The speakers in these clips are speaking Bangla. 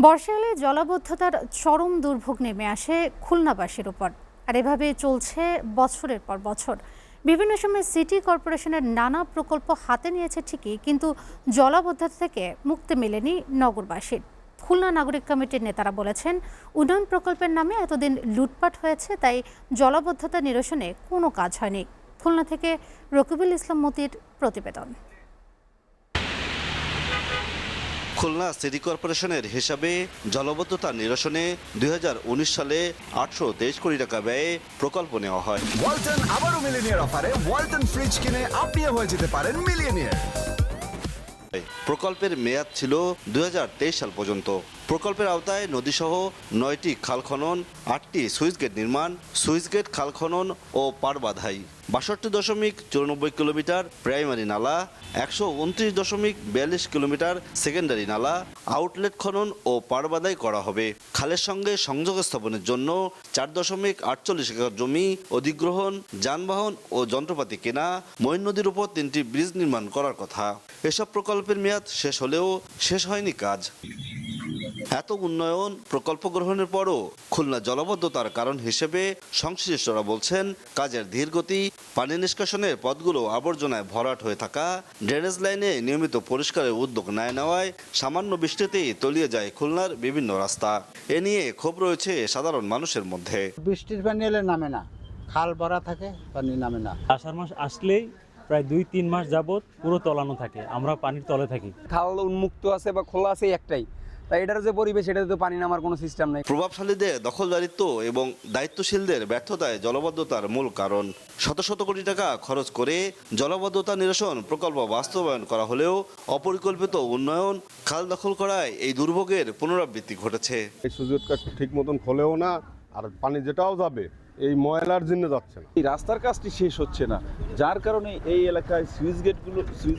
বর্ষা এলে জলাবদ্ধতার চরম দুর্ভোগ নেমে আসে খুলনাবাসীর উপর। আর এভাবে চলছে বছরের পর বছর। বিভিন্ন সময় সিটি কর্পোরেশনের নানা প্রকল্প হাতে নিয়েছে ঠিকই, কিন্তু জলাবদ্ধতা থেকে মুক্তি মেলেনি নগরবাসীর। খুলনা নাগরিক কমিটির নেতারা বলেছেন, উন্নয়ন প্রকল্পের নামে এতদিন লুটপাট হয়েছে, তাই জলাবদ্ধতা নিরসনে কোনো কাজ হয়নি। খুলনা থেকে রকিবুল ইসলাম মতির প্রতিবেদন। খুলনা সিটি কর্পোরেশনের হিসাবে জলাবদ্ধতা নিরসনে 2019 সালে 823 কোটি টাকা ব্যয়ে প্রকল্প নেওয়া হয়। ওয়ালটন আবারও মিলিয়নিয়ার অফারে ওয়ালটন ফ্রিজ কিনে আপনিও হয়ে যেতে পারেন মিলিয়নিয়ার। প্রকল্পের মেয়াদ ছিল 2023 সাল পর্যন্ত। প্রকল্পের আওতায় নদীসহ 9টি খাল খনন, 8টি সুইচ গেট নির্মাণ, সুইচ গেট খাল খনন ও পাড় বাঁধাই, 62.94 কিলোমিটার প্রাইমারি নালা, 129.42 কিলোমিটার সেকেন্ডারি নালা, আউটলেট খনন ও পাড় বাঁধাই করা হবে। খালের সঙ্গে সংযোগ স্থাপনের জন্য 4.48 একর জমি অধিগ্রহণ, যানবাহন ও যন্ত্রপাতি কেনা, মঈন নদীর উপর 3টি ব্রিজ নির্মাণ করার কথা। এসব প্রকল্পের মেয়াদ শেষ হলেও শেষ হয়নি কাজ। এত উন্নয়ন প্রকল্প গ্রহণের পরও খুলনা জলাবদ্ধতার কারণ হিসেবে সংশ্লিষ্টরা বলছেন, কাজের ধীরগতি, পানি নিষ্কাশনের পথগুলো আবর্জনায় ভরাট হয়ে থাকা, ড্রেনেজ লাইনে নিয়মিত পরিষ্কারের উদ্যোগ না নেওয়ায় সামান্য বৃষ্টিতেই তলিয়ে যায় খুলনার বিভিন্ন রাস্তা। এ নিয়ে ক্ষোভ রয়েছে সাধারণ মানুষের মধ্যে। বৃষ্টির পানি এলে নামে না, খাল ভরা থাকে, পানি নামে না। আষাঢ় মাস আসলেই প্রায় 2-3 মাস যাবত পুরো তলানো থাকে, আমরা পানির তলে থাকি। খাল উন্মুক্ত আছে বা খোলা আছে একটাই, তাই এটার যে পরিবেশ, এটাতে তো পানি নামার কোনো সিস্টেম নেই। প্রভাবশালীদের দখলদারিত্ব এবং দায়িত্বশীলদের ব্যর্থতায় জলাবদ্ধতার মূল কারণ। শত শত কোটি টাকা খরচ করে জলাবদ্ধতা নিরসন প্রকল্প বাস্তবায়ন করা হলেও অপরিকল্পিত উন্নয়ন, খাল দখল করায় এই দুর্ভোগের পুনরাবৃত্তি ঘটেছে। এই সুযোগটা ঠিক মতন খোলেও না, আর পানি যেটাও যাবে এই ময়লার জন্য যাচ্ছে না। এই রাস্তার কাজটি শেষ হচ্ছে না, যার কারণে এই এলাকায় সুইচ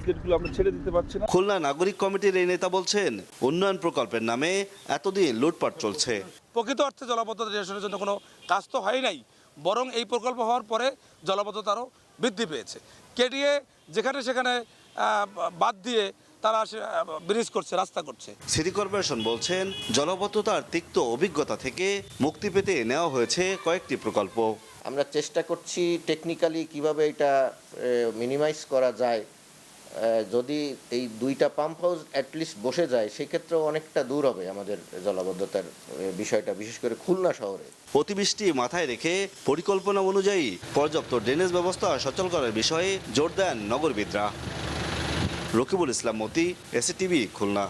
গেটগুলো আমরা ছেড়ে দিতে পারছি না। খুলনা নাগরিক কমিটির এই নেতা বলছেন, উন্নয়ন প্রকল্পের নামে এতদিন লুটপাট চলছে। প্রকৃত অর্থে জলাবদ্ধতা নিরসনের জন্য কোনো কাজ তো হয় নাই, বরং এই প্রকল্প হওয়ার পরে জলাবদ্ধতা আরও বৃদ্ধি পেয়েছে। কেটিএ যেখানে সেখানে বাদ দিয়ে তারা ব্রিজ করছে, রাস্তা করছে। সিটি কর্পোরেশন বলছেন, জলাবদ্ধতার তিক্ত অভিজ্ঞতা থেকে মুক্তি পেতে নেওয়া হয়েছে কয়েকটি প্রকল্প। আমরা চেষ্টা করছি টেকনিক্যালি কিভাবে এটা মিনিমাইজ করা যায়। যদি এই 2টা পাম্প হাউস অ্যাটলিস্ট বসে যায়, সেক্ষেত্রেও অনেকটা দূর হবে আমাদের জলাবদ্ধতার বিষয়টা, বিশেষ করে খুলনা শহরে। অতিবৃষ্টি মাথায় রেখে পরিকল্পনা অনুযায়ী পর্যাপ্ত ড্রেনেজ ব্যবস্থা সচল করার বিষয়ে জোর দেন নগরবিদরা। রকিবুল ইসলাম মতি, এসিটিভি, খুলনা।